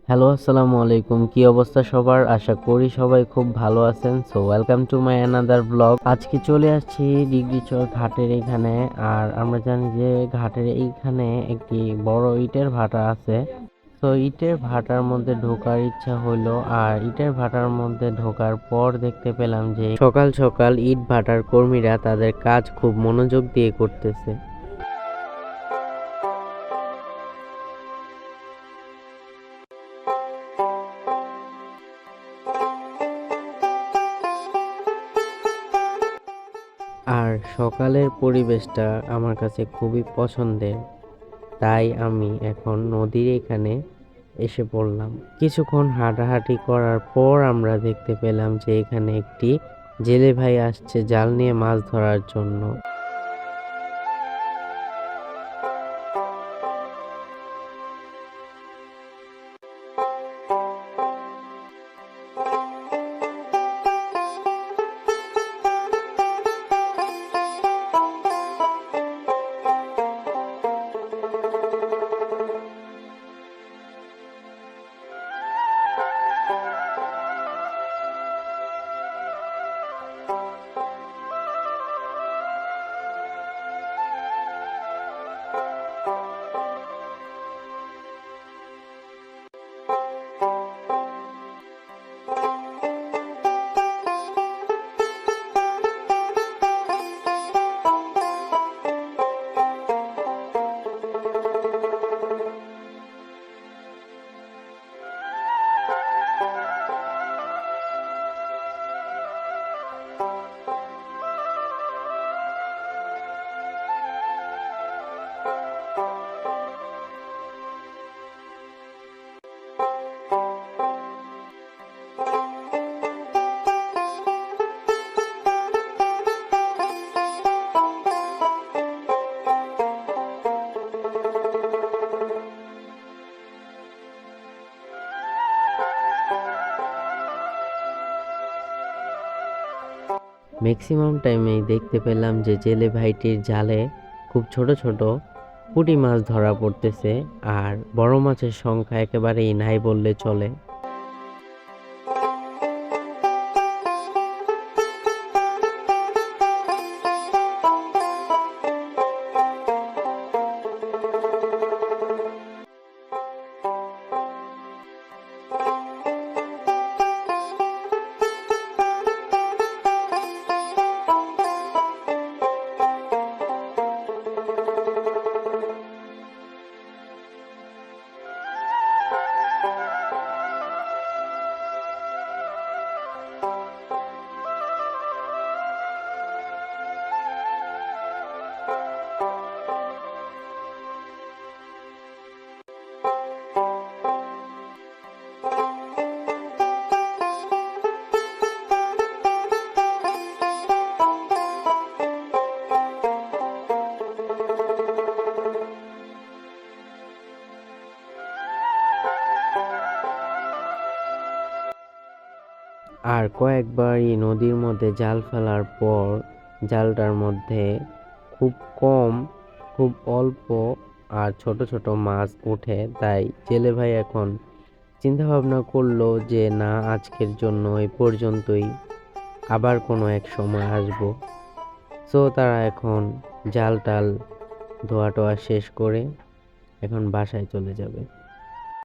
Hello, আসসালামু আলাইকুম। কি অবস্থা সবার? আশা করি সবাই খুব ভালো আছেন। So welcome to my another blog. আজকে চলে আসছি ডিগরিচর ঘাটের এখানে। আর আমরা জানি যে ঘাটের এইখানে একটি বড় ইটের ভাটা আছে। তো ইটের ভাটার মধ্যে ঢোকার ইচ্ছা হইলো, আর ইটের ভাটার মধ্যে ঢোকার পর দেখতে পেলাম যে সকাল সকাল ইট ভাটার কর্মীরা তাদের কাজ খুব মনোযোগ দিয়ে করতেছে। আর সকালের পরিবেশটা আমার কাছে খুবই পছন্দের, তাই আমি এখন নদীর এখানে এসে পড়লাম। কিছুক্ষণ হাঁটাহাঁটি করার পর আমরা দেখতে পেলাম যে এখানে একটি জেলে ভাই আসছে জাল নিয়ে মাছ ধরার জন্য। ম্যাক্সিমাম টাইমেই দেখতে পেলাম যে জেলে ভাইটির জালে খুব ছোট ছোট পুঁটি মাছ ধরা পড়তেছে, আর বড় মাছের সংখ্যা একেবারেই নাই বললে চলে। আর কয়েকবারই নদীর মধ্যে জাল ফেলার পর জালটার মধ্যে খুব কম, খুব অল্প আর ছোট ছোট মাছ ওঠে। তাই জেলে ভাই এখন চিন্তা ভাবনা করলো যে না, আজকের জন্য এই পর্যন্তই, আবার কোনো এক সময় আসবো। সো তারা এখন জাল টাল ধোয়া টোয়া শেষ করে এখন বাসায় চলে যাবে।